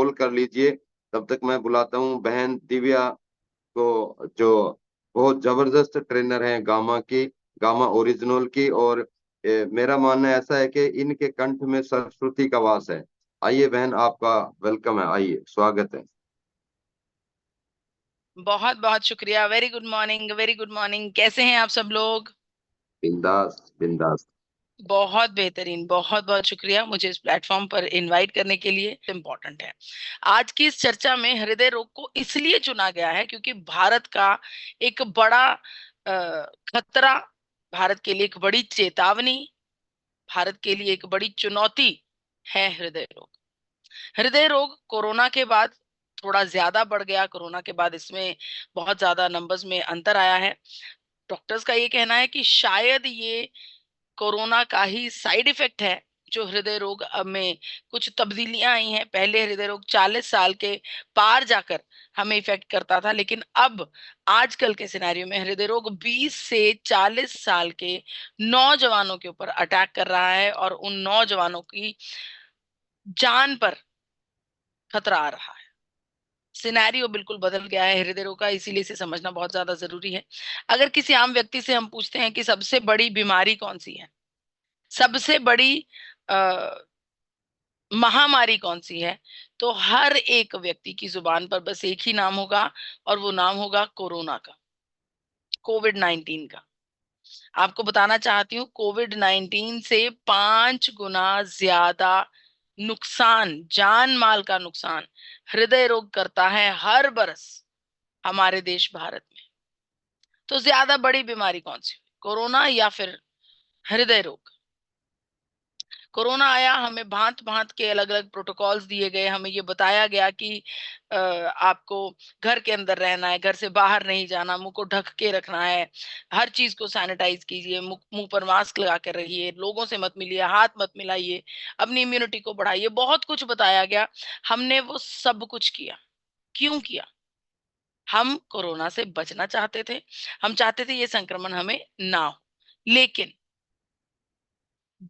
Call कर लीजिए। तब तक मैं बुलाता हूँ बहन दिव्या को, जो बहुत जबरदस्त ट्रेनर हैं गामा की, गामा ओरिजिनल की। और मेरा मानना ऐसा है कि इनके कंठ में सरस्वती का वास है। आइए बहन, आपका वेलकम है, आइए, स्वागत है। बहुत बहुत शुक्रिया। Very good morning, very good morning. कैसे हैं आप सब लोग? बिंदास बिंदास। बहुत बेहतरीन। बहुत बहुत शुक्रिया मुझे इस प्लेटफॉर्म पर इनवाइट करने के लिए। इम्पोर्टेंट है। आज की इस चर्चा में हृदय रोग को इसलिए चुना गया है क्योंकि भारत का एक बड़ा खतरा, भारत के लिए एक बड़ी चेतावनी, भारत के लिए एक बड़ी चुनौती है हृदय रोग। हृदय रोग कोरोना के बाद थोड़ा ज्यादा बढ़ गया। कोरोना के बाद इसमें बहुत ज्यादा नंबर्स में अंतर आया है। डॉक्टर्स का ये कहना है कि शायद ये कोरोना का ही साइड इफेक्ट है, जो हृदय रोग में कुछ तब्दीलियां आई हैं। पहले हृदय रोग 40 साल के पार जाकर हमें इफेक्ट करता था, लेकिन अब आजकल के सिनेरियो में हृदय रोग 20 से 40 साल के नौजवानों के ऊपर अटैक कर रहा है और उन नौजवानों की जान पर खतरा आ रहा है। सिनेरियो बिल्कुल बदल गया है हृदय रोग का, इसीलिए इसे समझना बहुत ज्यादा जरूरी है। अगर किसी आम व्यक्ति से हम पूछते हैं कि सबसे बड़ी बीमारी कौन सी है, सबसे बड़ी आ, महामारी कौन सी है, तो हर एक व्यक्ति की जुबान पर बस एक ही नाम होगा, और वो नाम होगा कोरोना का, कोविड-19 का। आपको बताना चाहती हूँ, कोविड-19 से 5 गुना ज्यादा नुकसान, जान माल का नुकसान हृदय रोग करता है हर बरस हमारे देश भारत में। तो ज्यादा बड़ी बीमारी कौन सी, कोरोना या फिर हृदय रोग? कोरोना आया, हमें भांत भांत के अलग अलग प्रोटोकॉल्स दिए गए। हमें ये बताया गया कि आपको घर के अंदर रहना है, घर से बाहर नहीं जाना, मुंह को ढक के रखना है, हर चीज को सैनिटाइज कीजिए, मुंह पर मास्क लगा कर रहिए, लोगों से मत मिलिए, हाथ मत मिलाइए, अपनी इम्यूनिटी को बढ़ाइए। बहुत कुछ बताया गया, हमने वो सब कुछ किया। क्यों किया? हम कोरोना से बचना चाहते थे, हम चाहते थे ये संक्रमण हमें ना हो। लेकिन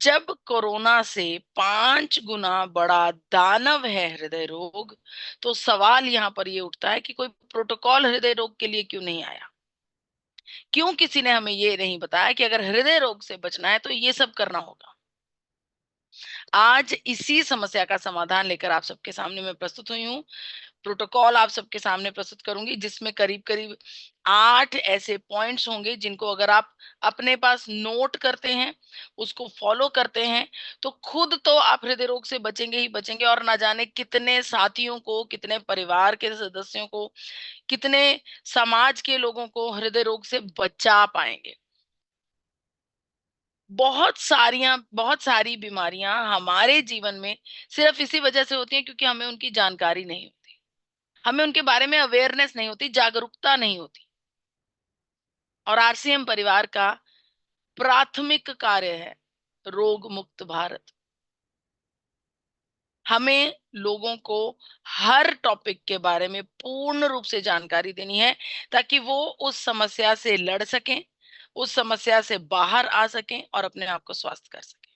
जब कोरोना से 5 गुना बड़ा दानव है हृदय रोग, तो सवाल यहाँ पर ये उठता है कि कोई प्रोटोकॉल हृदय रोग के लिए क्यों नहीं आया? क्यों किसी ने हमें ये नहीं बताया कि अगर हृदय रोग से बचना है तो ये सब करना होगा? आज इसी समस्या का समाधान लेकर आप सबके सामने मैं प्रस्तुत हुई हूँ। प्रोटोकॉल आप सबके सामने प्रस्तुत करूंगी, जिसमें करीब करीब 8 ऐसे पॉइंट्स होंगे जिनको अगर आप अपने पास नोट करते हैं, उसको फॉलो करते हैं, तो खुद तो आप हृदय रोग से बचेंगे ही बचेंगे, और ना जाने कितने साथियों को, कितने परिवार के सदस्यों को, कितने समाज के लोगों को हृदय रोग से बचा पाएंगे। बहुत सारी बीमारियां हमारे जीवन में सिर्फ इसी वजह से होती हैं क्योंकि हमें उनकी जानकारी नहीं होती, हमें उनके बारे में अवेयरनेस नहीं होती, जागरूकता नहीं होती। और आरसीएम परिवार का प्राथमिक कार्य है रोग मुक्त भारत। हमें लोगों को हर टॉपिक के बारे में पूर्ण रूप से जानकारी देनी है, ताकि वो उस समस्या से लड़ सकें, उस समस्या से बाहर आ सकें और अपने आप को स्वस्थ कर सकें।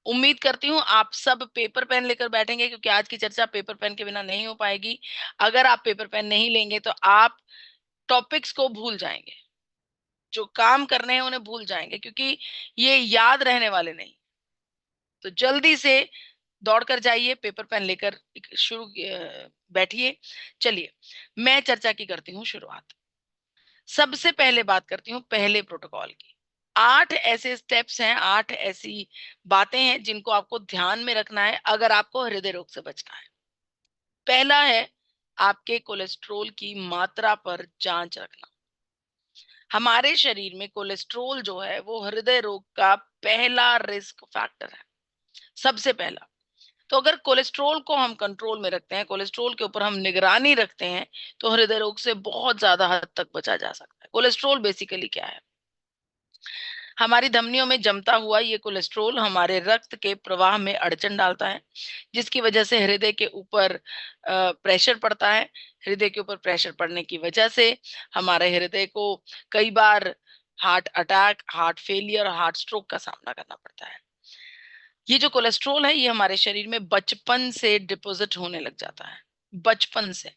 उम्मीद करती हूँ आप सब पेपर पेन लेकर बैठेंगे, क्योंकि आज की चर्चा पेपर पेन के बिना नहीं हो पाएगी। अगर आप पेपर पेन नहीं लेंगे तो आप टॉपिक्स को भूल जाएंगे, जो काम करने हैं उन्हें भूल जाएंगे, क्योंकि ये याद रहने वाले नहीं। तो जल्दी से दौड़कर जाइए, पेपर पेन लेकर शुरू बैठिए। चलिए, मैं चर्चा की करती हूँ शुरुआत। सबसे पहले बात करती हूँ पहले प्रोटोकॉल की। 8 ऐसे स्टेप्स हैं, 8 ऐसी बातें हैं जिनको आपको ध्यान में रखना है अगर आपको हृदय रोग से बचना है। पहला है आपके कोलेस्ट्रॉल की मात्रा पर जांच रखना। हमारे शरीर में कोलेस्ट्रॉल जो है वो हृदय रोग का पहला रिस्क फैक्टर है, सबसे पहला। तो अगर कोलेस्ट्रॉल को हम कंट्रोल में रखते हैं, कोलेस्ट्रॉल के ऊपर हम निगरानी रखते हैं, तो हृदय रोग से बहुत ज्यादा हद तक बचा जा सकता है। कोलेस्ट्रॉल बेसिकली क्या है? हमारी धमनियों में जमता हुआ ये कोलेस्ट्रॉल हमारे रक्त के प्रवाह में अड़चन डालता है, जिसकी वजह से हृदय के ऊपर प्रेशर पड़ता है। हृदय के ऊपर प्रेशर पड़ने की वजह से हमारे हृदय को कई बार heart attack, heart failure, heart stroke का सामना करना पड़ता है। ये जो कोलेस्ट्रॉल है ये हमारे शरीर में बचपन से डिपॉजिट होने लग जाता है, बचपन से।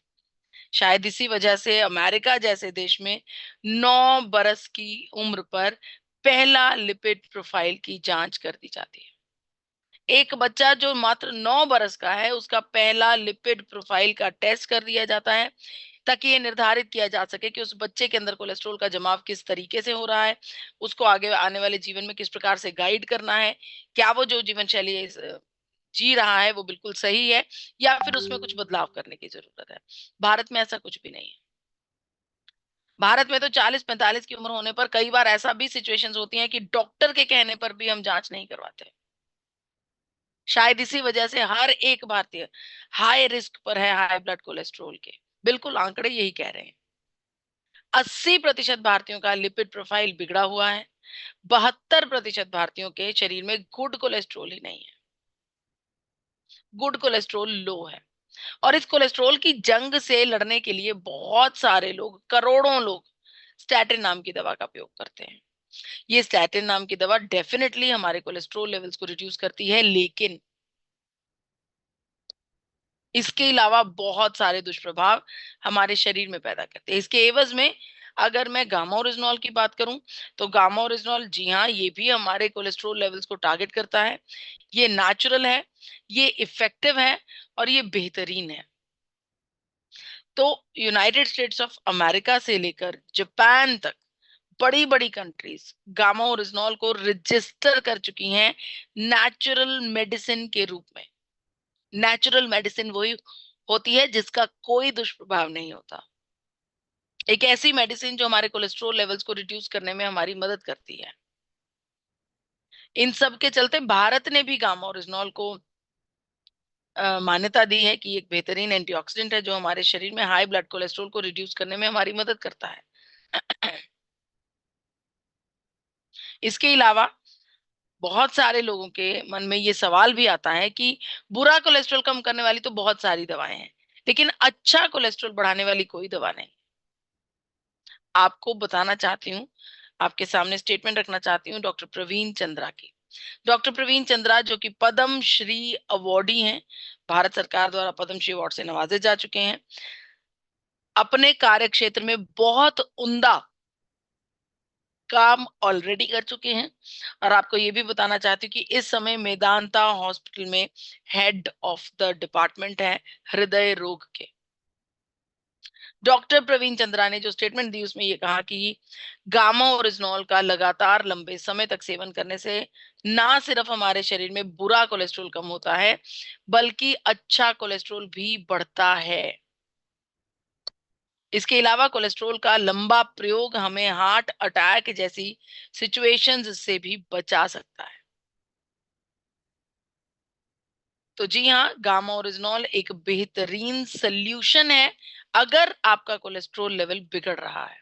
शायद इसी वजह से अमेरिका जैसे देश में 9 बरस की उम्र पर पहला लिपिड प्रोफाइल की जांच कर दी जाती है। एक बच्चा जो मात्र 9 बरस का है, उसका पहला लिपिड प्रोफाइल का टेस्ट कर दिया जाता है, ताकि ये निर्धारित किया जा सके कि उस बच्चे के अंदर कोलेस्ट्रॉल का जमाव किस तरीके से हो रहा है, उसको आगे आने वाले जीवन में किस प्रकार से गाइड करना है, क्या वो जो जीवन शैली जी रहा है वो बिल्कुल सही है या फिर उसमें कुछ बदलाव करने की जरूरत है। भारत में ऐसा कुछ भी नहीं है। भारत में तो 40-45 की उम्र होने पर कई बार ऐसा भी सिचुएशंस होती हैं कि डॉक्टर के कहने पर भी हम जांच नहीं करवाते। शायद इसी वजह से हर एक भारतीय हाई रिस्क पर है हाई ब्लड कोलेस्ट्रॉल के। बिल्कुल आंकड़े यही कह रहे हैं। 80% भारतीयों का लिपिड प्रोफाइल बिगड़ा हुआ है। 72% भारतीयों के शरीर में गुड कोलेस्ट्रॉल ही नहीं है, गुड कोलेस्ट्रॉल लो है। और इस कोलेस्ट्रॉल की जंग से लड़ने के लिए बहुत सारे लोग, करोड़ों लोग स्टैटिन नाम की दवा का उपयोग करते हैं। ये स्टैटिन नाम की दवा डेफिनेटली हमारे कोलेस्ट्रॉल लेवल्स को रिड्यूस करती है, लेकिन इसके अलावा बहुत सारे दुष्प्रभाव हमारे शरीर में पैदा करते हैं। इसके एवज में अगर मैं गामा ओरिजिनॉल की बात करूं, तो गामा ओरिजिनॉल जी हाँ, ये भी हमारे कोलेस्ट्रॉल लेवल्स को टारगेट करता है। ये नेचुरल है, ये इफेक्टिव है और ये बेहतरीन है। तो यूनाइटेड स्टेट्स ऑफ अमेरिका से लेकर जापान तक बड़ी बड़ी कंट्रीज गामा ओरिजिनॉल को रजिस्टर कर चुकी हैं नेचुरल मेडिसिन के रूप में। नेचुरल मेडिसिन वही होती है जिसका कोई दुष्प्रभाव नहीं होता। एक ऐसी मेडिसिन जो हमारे कोलेस्ट्रॉल लेवल्स को रिड्यूस करने में हमारी मदद करती है। इन सब के चलते भारत ने भी गामा ओरिजिनॉल को मान्यता दी है कि एक बेहतरीन एंटीऑक्सीडेंट है जो हमारे शरीर में हाई ब्लड कोलेस्ट्रॉल को रिड्यूस करने में हमारी मदद करता है। इसके अलावा बहुत सारे लोगों के मन में ये सवाल भी आता है कि बुरा कोलेस्ट्रॉल कम करने वाली तो बहुत सारी दवाएं हैं, लेकिन अच्छा कोलेस्ट्रॉल बढ़ाने वाली कोई दवा नहीं। आपको बताना चाहती हूँ, आपके सामने स्टेटमेंट रखना चाहती हूँ डॉक्टर प्रवीण चंद्रा की। डॉक्टर प्रवीण चंद्रा जो कि पद्म श्री अवार्डी हैं, भारत सरकार द्वारा पद्म श्री अवार्ड से नवाजे जा चुके हैं, अपने कार्य क्षेत्र में बहुत उम्दा काम ऑलरेडी कर चुके हैं। और आपको ये भी बताना चाहती हूँ कि इस समय मेदांता हॉस्पिटल में हेड ऑफ द डिपार्टमेंट है हृदय रोग के। डॉक्टर प्रवीण चंद्रा ने जो स्टेटमेंट दी उसमें ये कहा कि गामा ओरिजिनॉल का लगातार लंबे समय तक सेवन करने से ना सिर्फ हमारे शरीर में बुरा कोलेस्ट्रॉल कम होता है, बल्कि अच्छा कोलेस्ट्रॉल भी बढ़ता है। इसके अलावा कोलेस्ट्रॉल का लंबा प्रयोग हमें हार्ट अटैक जैसी सिचुएशंस से भी बचा सकता है। तो जी हाँ, गामा ओरिजिनॉल एक बेहतरीन सल्यूशन है अगर आपका कोलेस्ट्रॉल लेवल बिगड़ रहा है।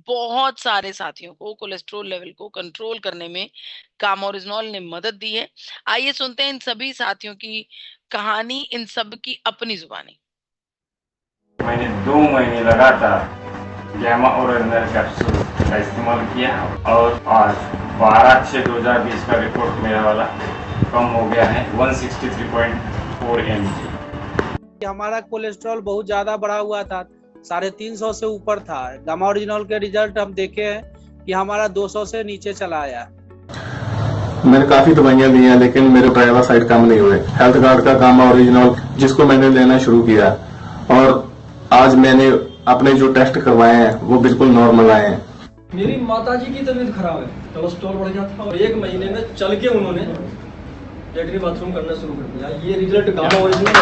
बहुत सारे साथियों को कोलेस्ट्रॉल लेवल को कंट्रोल करने में गामा ओरिजिनॉल ने मदद दी है। आइए सुनते हैं इन सभी साथियों की कहानी, इन सब की अपनी जुबानी। मैंने 2 महीने लगातार गामा ओरिजिनल कैप्सूल का इस्तेमाल किया और आज 12/6/2020 का रिपोर्ट मेरा वाला कम हो गया है 163.4 mg। हमारा कोलेस्ट्रॉल बहुत ज़्यादा बढ़ा हुआ था, 350 से ऊपर था। गामा ओरिजिनॉल के रिजल्ट हम देखे हैं कि हमारा 200 से नीचे चला आया। मैंने काफी दवाइयां ली हैं लेकिन मेरे ड्राइवर साइड कम नहीं हुए। हेल्थ कार्ड का गामा ओरिजिनॉल जिसको मैंने लेना शुरू किया और आज मैंने अपने जो टेस्ट करवाए हैं वो बिल्कुल नॉर्मल आए हैं। मेरी माताजी की तबीयत खराब है, कोलेस्ट्रॉल बढ़ गया था और 1 महीने में चल के उन्होंने लेटरिन बाथरूम करना शुरू कर दिया। ये रिजल्ट गामा ओरिजिनल।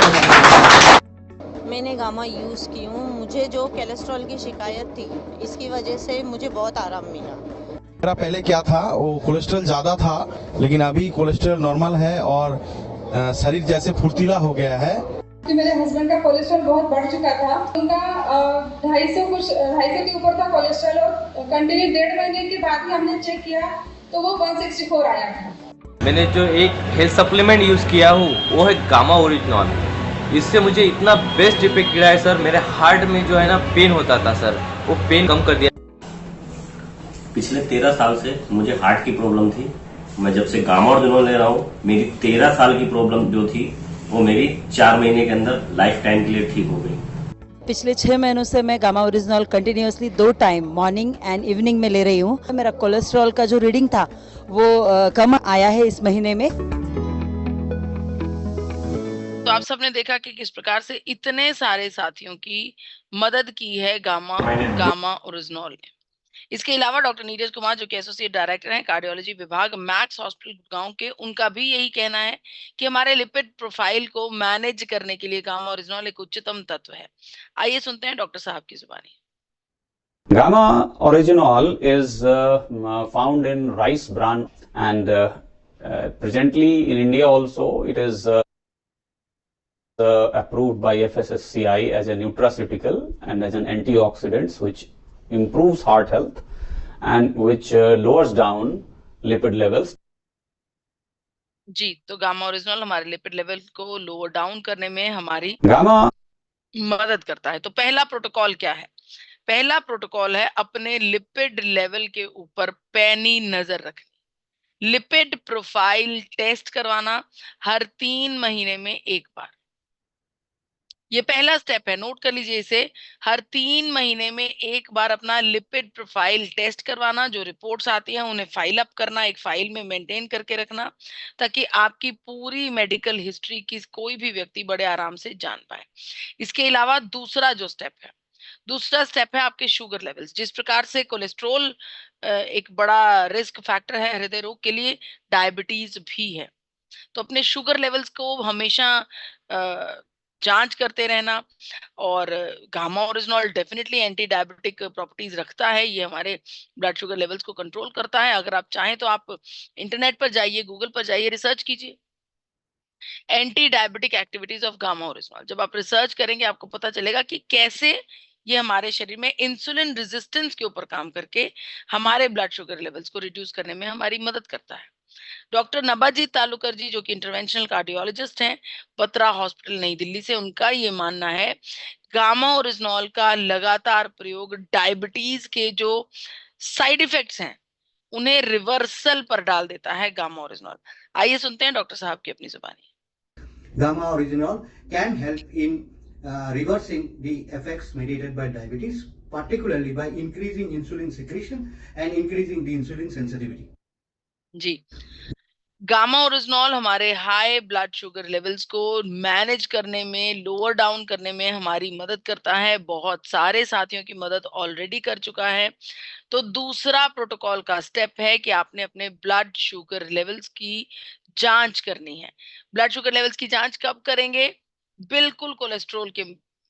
मैंने गामा यूज़ की हूँ। मुझे जो कोलेस्ट्रॉल की शिकायत थी इसकी वजह से मुझे बहुत आराम मिला। मेरा पहले क्या था, वो कोलेस्ट्रॉल ज़्यादा था लेकिन अभी कोलेस्ट्रॉल नॉर्मल है और शरीर जैसे फुर्तीला हो गया है। मेरे हस्बैंड का कोलेस्ट्रॉल बहुत बढ़ चुका था, उनका 250 के ऊपर था कोलेस्ट्रॉल और कंटिन्यू 1.5 महीने के बाद ही हमने चेक किया तो वो 164 आया था। मैंने जो एक हेल्थ सप्लीमेंट यूज़ किया हूँ वो है गामा ओरिजिनॉल। इससे मुझे इतना बेस्ट इफेक्ट गिरा है सर, मेरे हार्ट में जो है ना पेन होता था सर, वो पेन कम कर दिया। पिछले 13 साल से मुझे हार्ट की प्रॉब्लम थी मैं जब से गामा ओरिजिनॉल ले रहा हूँ, मेरी 13 साल की प्रॉब्लम जो थी वो मेरी 4 महीने के अंदर लाइफ टाइम के लिए ठीक हो गई। पिछले 6 महीनों से मैं gamma oryzanol continuously 2 time morning and evening में ले रही हूँ। मेरा कोलेस्ट्रॉल का जो रीडिंग था वो कम आया है इस महीने में। तो आप सबने देखा कि किस प्रकार से इतने सारे साथियों की मदद की है गामा ओरिजिनॉल ने। इसके अलावा डॉक्टर नीरज कुमार जो कि एसोसिएट डायरेक्टर हैं कार्डियोलॉजी विभाग मैक्स हॉस्पिटल गुड़गांव के, उनका भी यही कहना है कि हमारे लिपिड प्रोफाइल को मैनेज करने के लिए गामा ओरिजिनॉल एक उच्चतम तत्व है। आइए सुनते हैं डॉक्टर साहब की जुबानी। Gamma orygenol is found in rice bran and presently in India also it is approved by FSSCI as a nutraceutical and as an antioxidant which improves heart health and which lowers down lipid levels. जी, तो gamma oryzanol हमारे lipid level को lower down करने में हमारी मदद करता है। तो पहला प्रोटोकॉल क्या है? पहला प्रोटोकॉल है अपने लिपिड लेवल के ऊपर पैनी नजर रखनी। लिपिड प्रोफाइल टेस्ट करवाना हर 3 महीने में एक बार। ये पहला स्टेप है, नोट कर लीजिए इसे। हर 3 महीने में एक बार अपना लिपिड प्रोफाइल टेस्ट करवाना। जो रिपोर्ट्स आती हैं उन्हें फाइल अप करना, एक फाइल में मेंटेन करके रखना, ताकि आपकी पूरी मेडिकल हिस्ट्री की कोई भी व्यक्ति बड़े आराम से जान पाए। इसके अलावा दूसरा स्टेप है आपके शुगर लेवल्स। जिस प्रकार से कोलेस्ट्रोल एक बड़ा रिस्क फैक्टर है हृदय रोग के लिए, डायबिटीज भी है। तो अपने शुगर लेवल्स को हमेशा जांच करते रहना। और gamma oryzanol definitely anti diabetic properties रखता है। ये हमारे ब्लड शुगर लेवल्स को कंट्रोल करता है। अगर आप चाहें तो आप इंटरनेट पर जाइए, गूगल पर जाइए, रिसर्च कीजिए anti diabetic activities of gamma oryzanol. जब आप रिसर्च करेंगे आपको पता चलेगा कि कैसे ये हमारे शरीर में इंसुलिन रेजिस्टेंस के ऊपर काम करके हमारे ब्लड शुगर लेवल्स को रिड्यूस करने में हमारी मदद करता है। डॉक्टर नबाजीत तालुकर जी जो कि इंटरवेंशनल कार्डियोलॉजिस्ट हैं बत्रा हॉस्पिटल नई दिल्ली से, उनका ये मानना है गामा ओरिजिनॉल का लगातार प्रयोग डायबिटीज के जो साइड इफेक्ट्स हैं उन्हें रिवर्सल पर डाल देता है गामा ओरिजिनॉल। आइए सुनते हैं डॉक्टर साहब की अपनी जुबानी। Gamma orygenol can help in reversing the effects mediated by diabetes, particularly by increasing insulin secretion and increasing the insulin sensitivity. जी, गामा ओरिजिनॉल हमारे हाई ब्लड शुगर लेवल्स को मैनेज करने में, लोअर डाउन करने में हमारी मदद करता है। बहुत सारे साथियों की मदद ऑलरेडी कर चुका है। तो दूसरा प्रोटोकॉल का स्टेप है कि आपने अपने ब्लड शुगर लेवल्स की जांच करनी है। ब्लड शुगर लेवल्स की जांच कब करेंगे? बिल्कुल कोलेस्ट्रॉल के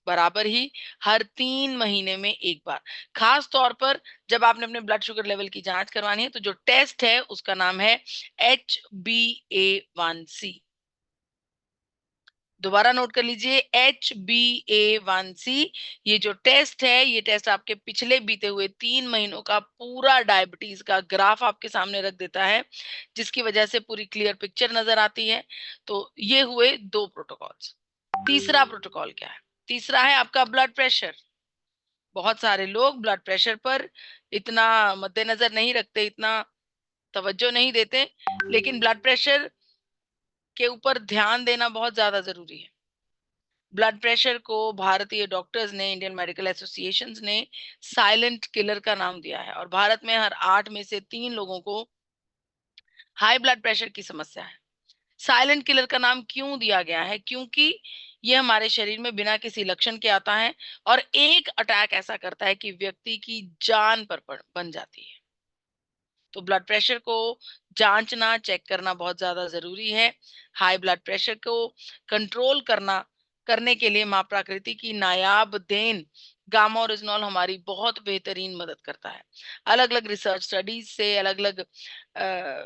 बराबर ही हर 3 महीने में एक बार। खास तौर पर जब आपने अपने ब्लड शुगर लेवल की जांच करवानी है तो जो टेस्ट है उसका नाम है HbA1c। दोबारा नोट कर लीजिए HbA1c। ये जो टेस्ट है, ये टेस्ट आपके पिछले बीते हुए 3 महीनों का पूरा डायबिटीज का ग्राफ आपके सामने रख देता है, जिसकी वजह से पूरी क्लियर पिक्चर नजर आती है। तो ये हुए 2 प्रोटोकॉल्स। तीसरा प्रोटोकॉल क्या है? तीसरा है आपका ब्लड प्रेशर। बहुत सारे लोग ब्लड प्रेशर पर इतना मद्देनजर नहीं रखते, इतना तवज्जो नहीं देते, लेकिन ब्लड प्रेशर के ऊपर ध्यान देना बहुत ज्यादा जरूरी है। ब्लड प्रेशर को भारतीय डॉक्टर्स ने, इंडियन मेडिकल एसोसिएशन ने साइलेंट किलर का नाम दिया है और भारत में हर 8 में से 3 लोगों को हाई ब्लड प्रेशर की समस्या है। साइलेंट किलर का नाम क्यों दिया गया है? क्योंकि ये हमारे शरीर में बिना किसी लक्षण के आता है और एक अटैक ऐसा करता है कि व्यक्ति की जान पर बन जाती है। तो ब्लड प्रेशर को जांचना, चेक करना बहुत ज्यादा जरूरी है। हाई ब्लड प्रेशर को कंट्रोल करने के लिए मां प्रकृति की नायाब देन गामा ओरिजिनॉल हमारी बहुत बेहतरीन मदद करता है। अलग अलग रिसर्च स्टडीज से, अलग अलग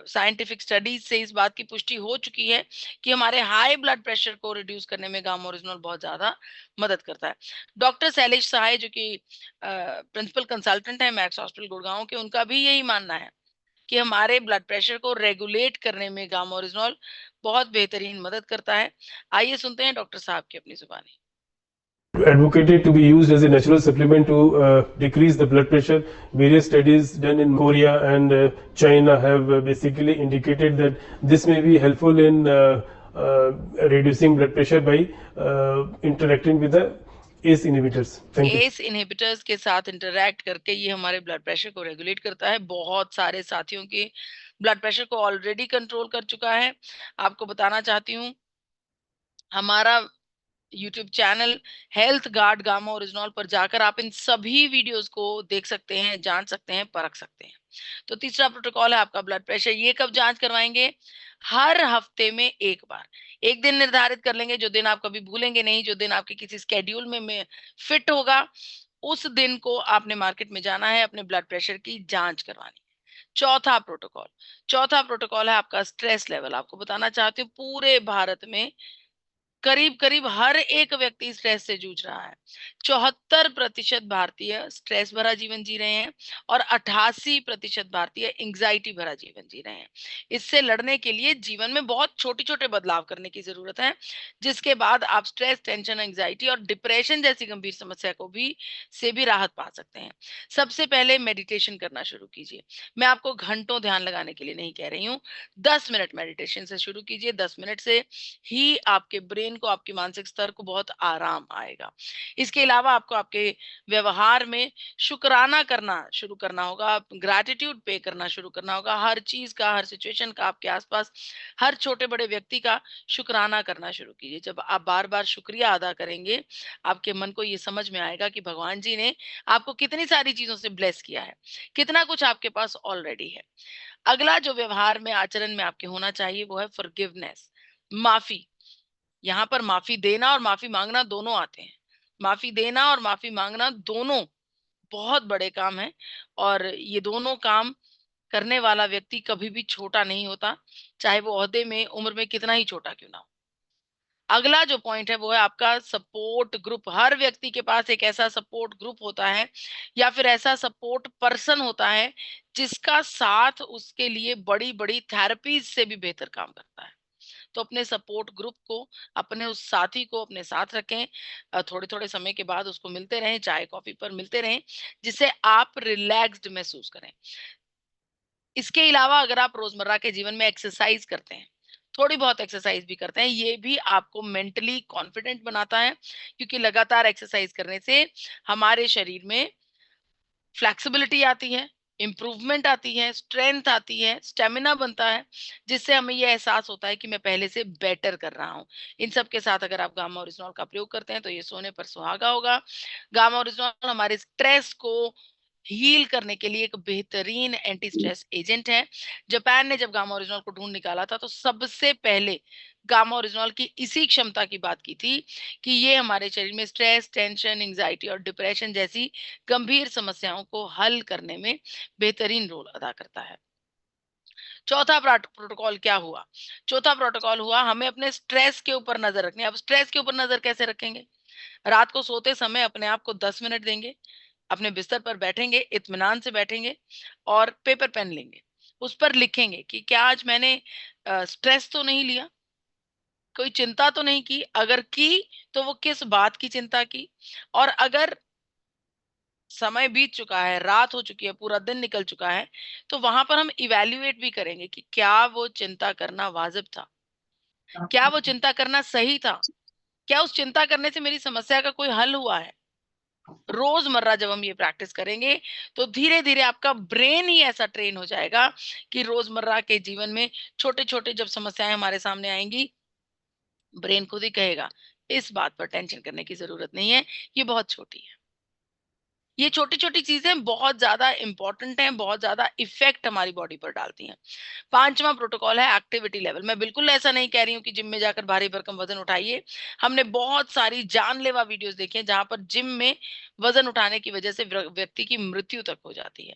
साइंटिफिक स्टडीज से इस बात की पुष्टि हो चुकी है कि हमारे हाई ब्लड प्रेशर को रिड्यूस करने में गामा ओरिजिनॉल बहुत ज्यादा मदद करता है। डॉक्टर शैलेश सहाय जो कि प्रिंसिपल कंसल्टेंट है मैक्स हॉस्पिटल गुड़गांव के, उनका भी यही मानना है कि हमारे ब्लड प्रेशर को रेगुलेट करने में गामा ओरिजिनॉल बहुत बेहतरीन मदद करता है। आइए सुनते हैं डॉक्टर साहब की अपनी जुबानी। advocated to be used as a natural supplement to decrease the blood pressure. Various studies done in Korea and China have basically indicated that this may be helpful in reducing blood pressure by interacting with the ACE inhibitors. Thank you. ACE inhibitors के साथ interact करके ये हमारे blood pressure को regulate करता है। बहुत सारे साथियों के ब्लड प्रेशर को ऑलरेडी कंट्रोल कर चुका है। आपको बताना चाहती हूँ, हमारा YouTube channel health guard gamma oryzanol पर जाकर आप इन सभी वीडियोस को देख सकते हैं, जान सकते हैं, परख सकते हैं। तो तीसरा प्रोटोकॉल है आपका ब्लड प्रेशर। ये कब जांच करवाएंगे? हर हफ्ते में एक बार। एक दिन निर्धारित कर लेंगे, जो दिन आप कभी भूलेंगे नहीं, जो दिन आपके किसी स्केड्यूल में फिट होगा, उस दिन को आपने मार्केट में जाना है, अपने ब्लड प्रेशर की जांच करवानी है। चौथा प्रोटोकॉल है आपका स्ट्रेस लेवल। आपको बताना चाहती हूँ, पूरे भारत में करीब करीब हर एक व्यक्ति स्ट्रेस से जूझ रहा है। 74% भारतीय स्ट्रेस भरा जीवन जी रहे हैं और 88% भारतीय एंग्जाइटी भरा जीवन जी रहे हैं। इससे लड़ने के लिए जीवन में बहुत छोटे छोटे बदलाव करने की जरूरत है, जिसके बाद आप स्ट्रेस, टेंशन, एंग्जाइटी और डिप्रेशन जैसी गंभीर समस्या को भी राहत पा सकते हैं। सबसे पहले मेडिटेशन करना शुरू कीजिए। मैं आपको घंटों ध्यान लगाने के लिए नहीं कह रही हूँ, 10 मिनट मेडिटेशन से शुरू कीजिए। 10 मिनट से ही आपके ब्रेन को, आपके मानसिक स्तर को बहुत आराम आएगा। इसके अलावा आपको आपके व्यवहार में शुक्राना करना शुरू करना होगा, ग्रैटिट्यूड पे करना शुरू करना होगा। हर चीज का, हर सिचुएशन का, आपके आसपास हर छोटे बड़े व्यक्ति का शुक्राना करना शुरू कीजिए। जब आप बार बार शुक्रिया अदा करेंगे, आपके मन को ये समझ में आएगा कि भगवान जी ने आपको कितनी सारी चीजों से ब्लेस किया है, कितना कुछ आपके पास ऑलरेडी है। अगला जो व्यवहार में, आचरण में आपके होना चाहिए, वो है फॉरगिवनेस, माफी। यहाँ पर माफी देना और माफी मांगना दोनों आते हैं। माफी देना और माफी मांगना दोनों बहुत बड़े काम है, और ये दोनों काम करने वाला व्यक्ति कभी भी छोटा नहीं होता, चाहे वो ओहदे में, उम्र में कितना ही छोटा क्यों ना हो। अगला जो पॉइंट है वो है आपका सपोर्ट ग्रुप। हर व्यक्ति के पास एक ऐसा सपोर्ट ग्रुप होता है या फिर ऐसा सपोर्ट पर्सन होता है जिसका साथ उसके लिए बड़ी बड़ी थेरेपीज से भी बेहतर काम करता है। तो अपने सपोर्ट ग्रुप को, अपने उस साथी को अपने साथ रखें। थोड़े थोड़े समय के बाद उसको मिलते रहें, चाय कॉफी पर मिलते रहें, जिससे आप रिलैक्स्ड महसूस करें। इसके अलावा अगर आप रोजमर्रा के जीवन में एक्सरसाइज करते हैं, थोड़ी बहुत एक्सरसाइज भी करते हैं, ये भी आपको मेंटली कॉन्फिडेंट बनाता है, क्योंकि लगातार एक्सरसाइज करने से हमारे शरीर में फ्लेक्सिबिलिटी आती है, इम्प्रूवमेंट आती है, स्ट्रेंथ आती है, स्टेमिना बनता है, जिससे हमें यह एहसास होता है कि मैं पहले से बेटर कर रहा हूँ। इन सब के साथ अगर आप गामा ओरिजिनॉल का प्रयोग करते हैं तो ये सोने पर सुहागा होगा। गामा ओरिजिनॉल हमारे स्ट्रेस को हील करने के लिए एक बेहतरीन एंटी स्ट्रेस एजेंट है। जापान ने जब गामा ओरिजिनॉल को ढूंढ निकाला था तो सबसे पहले गामा ओरिजिनॉल की इसी क्षमता की बात की थी कि ये हमारे शरीर में स्ट्रेस, टेंशन, एंग्जाइटी और डिप्रेशन जैसी गंभीर समस्याओं को हल करने में बेहतरीन रोल अदा करता है। चौथा प्रोटोकॉल क्या हुआ? चौथा प्रोटोकॉल हुआ हमें अपने स्ट्रेस के ऊपर नजर रखनी है। अब स्ट्रेस के ऊपर नजर कैसे रखेंगे? रात को सोते समय अपने आप को 10 मिनट देंगे, अपने बिस्तर पर बैठेंगे, इत्मीनान से बैठेंगे और पेपर पेन लेंगे, उस पर लिखेंगे कि क्या आज मैंने स्ट्रेस तो नहीं लिया, कोई चिंता तो नहीं की, अगर की तो वो किस बात की चिंता की, और अगर समय बीत चुका है, रात हो चुकी है, पूरा दिन निकल चुका है, तो वहां पर हम इवैल्यूएट भी करेंगे कि क्या वो चिंता करना वाजिब था, क्या वो चिंता करना सही था, क्या उस चिंता करने से मेरी समस्या का कोई हल हुआ है। रोजमर्रा जब हम ये प्रैक्टिस करेंगे तो धीरे धीरे आपका ब्रेन ही ऐसा ट्रेन हो जाएगा कि रोजमर्रा के जीवन में छोटे छोटे जब समस्याएं हमारे सामने आएंगी, ब्रेन खुद ही कहेगा इस बात पर टेंशन करने की जरूरत नहीं है, ये बहुत छोटी है। ये छोटी छोटी चीजें बहुत ज्यादा इंपॉर्टेंट हैं, बहुत ज्यादा इफेक्ट हमारी बॉडी पर डालती हैं। पांचवा प्रोटोकॉल है एक्टिविटी लेवल। मैं बिल्कुल ऐसा नहीं कह रही हूँ कि जिम में जाकर भारी भरकम वजन उठाइए। हमने बहुत सारी जानलेवा वीडियोस देखी हैं जहां पर जिम में वजन उठाने की वजह से व्यक्ति की मृत्यु तक हो जाती है।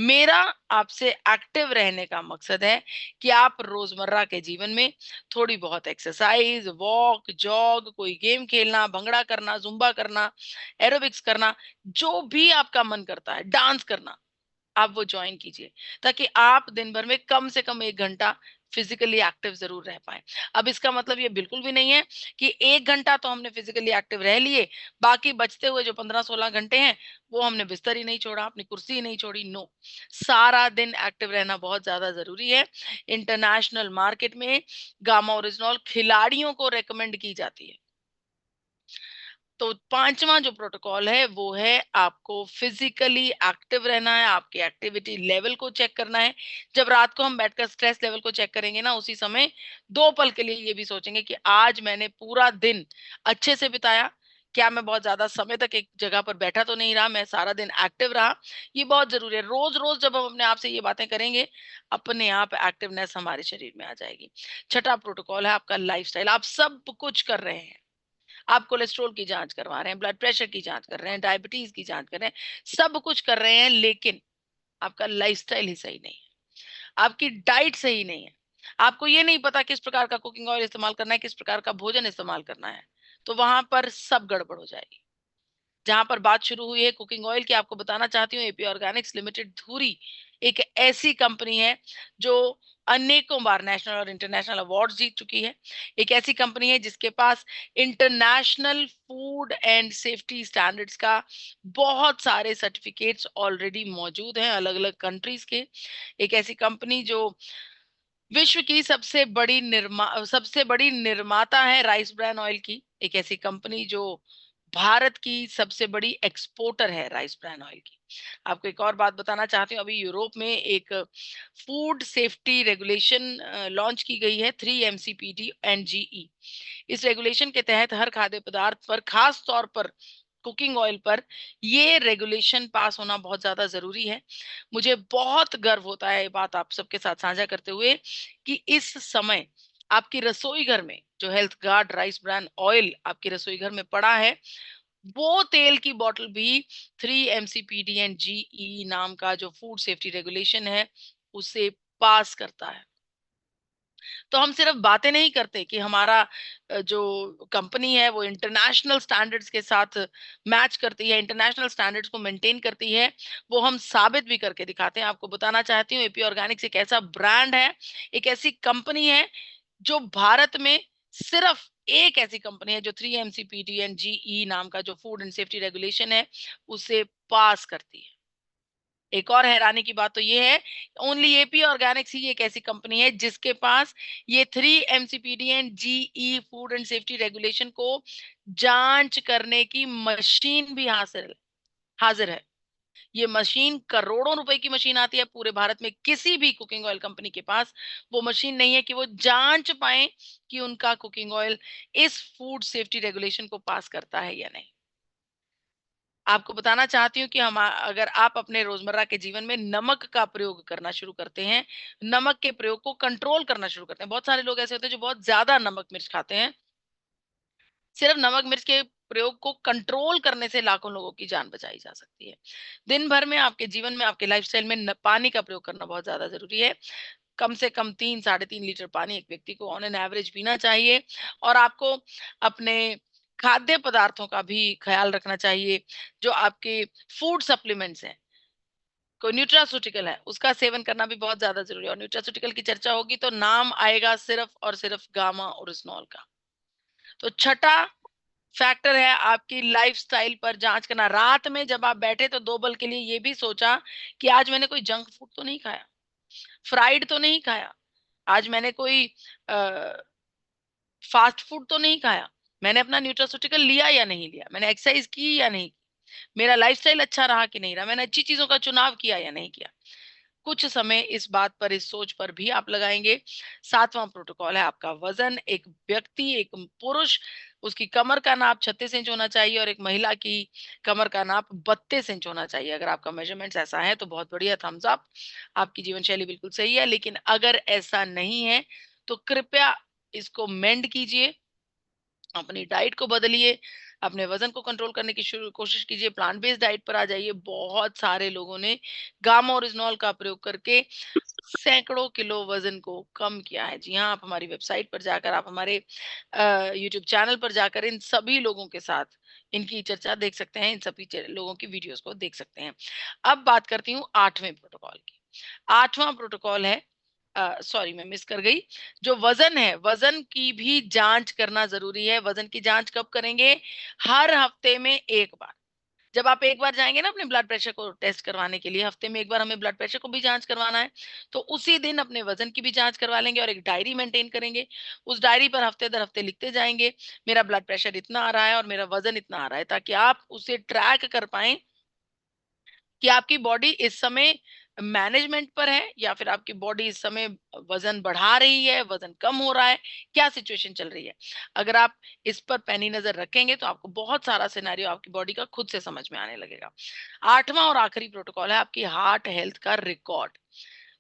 मेरा आपसे एक्टिव रहने का मकसद है कि आप रोजमर्रा के जीवन में थोड़ी बहुत एक्सरसाइज, वॉक, जॉग, कोई गेम खेलना, भंगड़ा करना, जुम्बा करना, एरोबिक्स करना, जो भी आपका मन करता है, डांस करना, आप वो ज्वाइन कीजिए, ताकि आप दिन भर में कम से कम 1 घंटा फिजिकली एक्टिव जरूर रह पाए। अब इसका मतलब ये बिल्कुल भी नहीं है कि 1 घंटा तो हमने फिजिकली एक्टिव रह लिए, बाकी बचते हुए जो 15-16 घंटे हैं वो हमने बिस्तर ही नहीं छोड़ा, अपनी कुर्सी ही नहीं छोड़ी। नो, सारा दिन एक्टिव रहना बहुत ज्यादा जरूरी है। इंटरनेशनल मार्केट में गामा ओरिजिनॉल खिलाड़ियों को रेकमेंड की जाती है। तो 5वां जो प्रोटोकॉल है वो है आपको फिजिकली एक्टिव रहना है, आपके एक्टिविटी लेवल को चेक करना है। जब रात को हम बैठकर स्ट्रेस लेवल को चेक करेंगे ना, उसी समय 2 पल के लिए ये भी सोचेंगे कि आज मैंने पूरा दिन अच्छे से बिताया, क्या मैं बहुत ज्यादा समय तक एक जगह पर बैठा तो नहीं रहा, मैं सारा दिन एक्टिव रहा। ये बहुत जरूरी है। रोज रोज जब हम अपने आप से ये बातें करेंगे, अपने आप एक्टिवनेस हमारे शरीर में आ जाएगी। छठा प्रोटोकॉल है आपका लाइफस्टाइल। आप सब कुछ कर रहे हैं, आप कोलेस्ट्रॉल की जांच करवा रहे हैं, ब्लड प्रेशर की जांच कर रहे हैं, डायबिटीज की जांच कर रहे हैं, सब कुछ कर रहे हैं, लेकिन आपका लाइफस्टाइल ही सही नहीं है, आपकी डाइट सही नहीं है, आपको ये नहीं पता किस प्रकार का कुकिंग ऑयल इस्तेमाल करना है, किस प्रकार का भोजन इस्तेमाल करना है, तो वहां पर सब गड़बड़ हो जाएगी। जहां पर बात शुरू हुई है कुकिंग ऑयल की, आपको बताना चाहती हूँ एपी ऑर्गेनिक्स लिमिटेड धुरी एक ऐसी कंपनी है जो अनेकों बार नेशनल और इंटरनेशनल अवार्ड्स जीत चुकी है। एक ऐसी कंपनी है जिसके पास international food and safety standards का बहुत सारे सर्टिफिकेट्स ऑलरेडी मौजूद हैं अलग अलग कंट्रीज के। एक ऐसी कंपनी जो विश्व की सबसे बड़ी निर्माता है राइस ब्रान ऑयल की। एक ऐसी कंपनी जो भारत की सबसे बड़ी एक्सपोर्टर है राइस ब्रान ऑयल की। आपको एक और बात बताना चाहती हूँ, अभी यूरोप में एक फूड सेफ्टी रेगुलेशन लॉन्च की गई है 3 MCPD एंड GE। इस रेगुलेशन के तहत हर खाद्य पदार्थ पर, खास तौर पर कुकिंग ऑयल पर, ये रेगुलेशन पास होना बहुत ज्यादा जरूरी है। मुझे बहुत गर्व होता है ये बात आप सबके साथ साझा करते हुए कि इस समय आपकी रसोई घर में जो health guard rice bran oil आपकी रसोई घर में पड़ा है, वो तेल की बोतल भी 3 MCPD एंड GE नाम का जो फूड सेफ्टी रेगुलेशन है उसे पास करता है। तो हम सिर्फ बातें नहीं करते कि हमारा जो कंपनी है वो इंटरनेशनल स्टैंडर्ड्स के साथ मैच करती है, इंटरनेशनल स्टैंडर्ड्स को मेंटेन करती है, वो हम साबित भी करके दिखाते हैं। आपको बताना चाहती हूँ एपी ऑर्गेनिक्स एक ऐसा ब्रांड है, एक ऐसी कंपनी है जो भारत में सिर्फ एक ऐसी कंपनी है जो 3 MCPD एंड GE नाम का जो फूड एंड सेफ्टी रेगुलेशन है उसे पास करती है। एक और हैरानी की बात तो ये है, ओनली एपी ऑर्गेनिक्स ही एक ऐसी कंपनी है जिसके पास ये 3 MCPD and GE food and safety regulation को जांच करने की मशीन भी हाजिर है। ये मशीन करोड़ों रुपए की मशीन आती है पूरे भारत में, किसी भी कुकिंग ऑयल कंपनी के पास वो मशीन नहीं है कि वो जांच पाए कि उनका कुकिंग ऑयल इस फूड सेफ्टी रेगुलेशन को पास करता है या नहीं। आपको बताना चाहती हूँ कि हम अगर आप अपने रोजमर्रा के जीवन में नमक का प्रयोग करना शुरू करते हैं, नमक के प्रयोग को कंट्रोल करना शुरू करते हैं। बहुत सारे लोग ऐसे होते हैं जो बहुत ज्यादा नमक मिर्च खाते हैं। सिर्फ नमक मिर्च के प्रयोग को कंट्रोल करने से लाखों लोगों की जान बचाई जा सकती है। दिन भर में आपके जीवन में, आपके लाइफस्टाइल में पानी का प्रयोग करना बहुत ज्यादा जरूरी है। कम से कम 3-3.5 लीटर पानी एक व्यक्ति को ऑन एन एवरेज पीना चाहिए। और आपको अपने खाद्य पदार्थों का भी ख्याल रखना चाहिए। जो आपके फूड सप्लीमेंट्स हैं, कोई न्यूट्रास्यूटिकल है, उसका सेवन करना भी बहुत ज्यादा जरूरी है। और न्यूट्रास्यूटिकल की चर्चा होगी तो नाम आएगा सिर्फ और सिर्फ गामा ओरिजिनॉल का। तो छठा फैक्टर है आपकी लाइफस्टाइल पर जांच करना। रात में जब आप बैठे तो 2 पल के लिए ये भी सोचा कि आज मैंने कोई जंक फूड तो नहीं खाया, फ्राइड तो नहीं खाया, आज मैंने कोई फास्ट फूड तो नहीं खाया, मैंने अपना न्यूट्रास्यूटिकल लिया या नहीं लिया, मैंने एक्सरसाइज की या नहीं, मेरा लाइफस्टाइल अच्छा रहा कि नहीं रहा, मैंने अच्छी चीजों का चुनाव किया या नहीं किया। कुछ समय इस बात पर, इस सोच पर भी आप लगाएंगे। 7वां प्रोटोकॉल है आपका वजन। एक व्यक्ति, एक पुरुष, उसकी कमर का नाप 36 इंच होना चाहिए और एक महिला की कमर का नाप 32 इंच होना चाहिए। अगर आपका मेजरमेंट ऐसा है तो बहुत बढ़िया, थम्स अप, आपकी जीवन शैली बिल्कुल सही है। लेकिन अगर ऐसा नहीं है तो कृपया इसको मेंड कीजिए, अपनी डाइट को बदलिए, अपने वजन को कंट्रोल करने की कोशिश कीजिए, प्लांट बेस्ड डाइट पर आ जाइए। बहुत सारे लोगों ने गामा ओरिजिनॉल का प्रयोग करके सैकड़ों किलो वजन को कम किया है। जी हाँ, आप हमारी वेबसाइट पर जाकर, आप हमारे यूट्यूब चैनल पर जाकर इन सभी लोगों के साथ इनकी चर्चा देख सकते हैं, इन सभी लोगों की वीडियोस को देख सकते हैं। अब बात करती हूँ 8वें प्रोटोकॉल की। 8वां प्रोटोकॉल है सॉरी मैं मिस कर गई, जो वजन है, वजन की भी जांच करना जरूरी है। वजन की जांच कब करेंगे? हर हफ्ते में एक बार। जब आप एक बार जाएंगे ना अपने ब्लड प्रेशर को टेस्ट करवाने के लिए, हफ्ते में एक बार हमें ब्लड प्रेशर को भी जांच करवाना है, तो उसी दिन अपने वजन की भी जांच करवा लेंगे और एक डायरी मेंटेन करेंगे। उस डायरी पर हफ्ते दर हफ्ते लिखते जाएंगे, मेरा ब्लड प्रेशर इतना आ रहा है और मेरा वजन इतना आ रहा है, ताकि आप उसे ट्रैक कर पाए कि आपकी बॉडी इस समय मैनेजमेंट पर है या फिर आपकी बॉडी इस समय वजन बढ़ा रही है, वजन कम हो रहा है, क्या सिचुएशन चल रही है। अगर आप इस पर पैनी नजर रखेंगे तो आपको बहुत सारा सिनेरियो आपकी बॉडी का खुद से समझ में आने लगेगा। 8वां और आखिरी प्रोटोकॉल है आपकी हार्ट हेल्थ का रिकॉर्ड।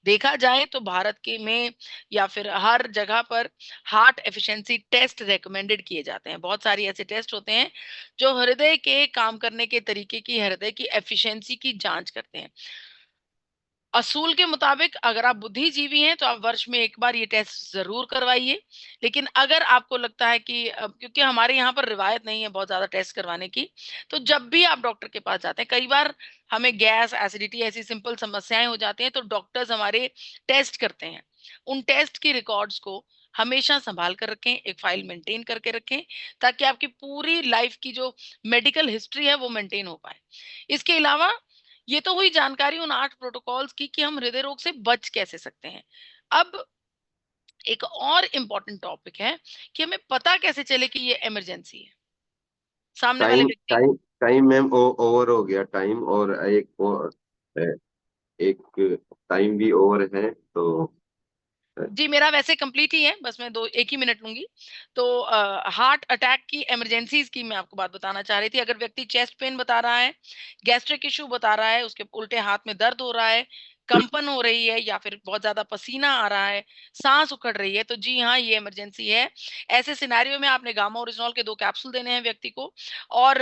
देखा जाए तो भारत के में या फिर हर जगह पर हार्ट एफिशिएंसी टेस्ट रेकमेंडेड किए जाते हैं। बहुत सारी ऐसे टेस्ट होते हैं जो हृदय के काम करने के तरीके की, हृदय की एफिशिएंसी की जांच करते हैं। असूल के मुताबिक अगर आप बुद्धिजीवी हैं तो आप वर्ष में एक बार ये टेस्ट जरूर करवाइए। लेकिन अगर आपको लगता है कि क्योंकि हमारे यहाँ पर रिवायत नहीं है बहुत ज्यादा टेस्ट करवाने की, तो जब भी आप डॉक्टर के पास जाते हैं, कई बार हमें गैस, एसिडिटी ऐसी सिंपल समस्याएं हो जाती हैं, तो डॉक्टर्स हमारे टेस्ट करते हैं। उन टेस्ट की रिकॉर्ड्स को हमेशा संभाल कर रखें, एक फाइल मेंटेन करके रखें, ताकि आपकी पूरी लाइफ की जो मेडिकल हिस्ट्री है वो मेंटेन हो पाए। इसके अलावा ये तो हुई जानकारी उन 8 प्रोटोकॉल्स की कि हम हृदय रोग से बच कैसे सकते हैं। अब एक और इम्पोर्टेंट टॉपिक है कि हमें पता कैसे चले कि ये इमरजेंसी है। सामने वाले टाइम व्यक्ति टाइम टाइम मैम ओवर हो गया टाइम, और एक टाइम भी ओवर है, तो जी, मेरा वैसे कंप्लीट ही है, बस मैं एक ही मिनट लूंगी। तो हार्ट अटैक की इमरजेंसीज की मैं आपको बात बताना चाह रही थी। अगर व्यक्ति चेस्ट पेन बता रहा है, गैस्ट्रिक इश्यू बता रहा है, उसके उल्टे हाथ में दर्द हो रहा है, कंपन हो रही है या फिर बहुत ज्यादा पसीना आ रहा है, सांस उखड़ रही है, तो जी हाँ, ये इमरजेंसी है। ऐसे सिनेरियो में आपने गामा ओरिजिनॉल के 2 कैप्सूल देने हैं व्यक्ति को, और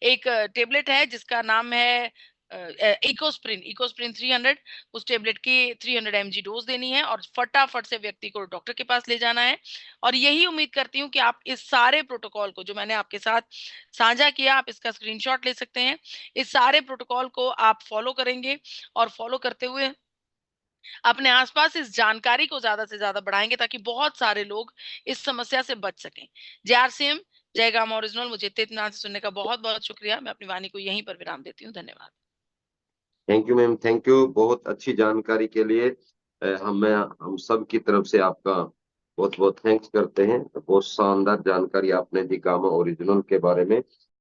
एक टेबलेट है जिसका नाम है इकोस्प्रिन 300। उस टेबलेट की 300 mg डोज देनी है और फटाफट से व्यक्ति को डॉक्टर के पास ले जाना है। और यही उम्मीद करती हूँ कि आप इस सारे प्रोटोकॉल को जो मैंने आपके साथ साझा किया, आप इसका स्क्रीनशॉट ले सकते हैं। इस सारे प्रोटोकॉल को आप फॉलो करेंगे और फॉलो करते हुए अपने आसपास इस जानकारी को ज्यादा से ज्यादा बढ़ाएंगे, ताकि बहुत सारे लोग इस समस्या से बच सकें। जय आरसीएम, जय गामा ओरिजिनल। मुझे इतने इत्मीनान से सुनने का बहुत बहुत शुक्रिया। मैं अपनी वाणी को यहीं पर विराम देती हूँ। धन्यवाद। Thank you ma'am, thank you बहुत अच्छी जानकारी के लिए। हम सब की तरफ से आपका बहुत बहुत थैंक्स करते हैं। बहुत शानदार जानकारी आपने दी गामा ओरिजिनल के बारे में।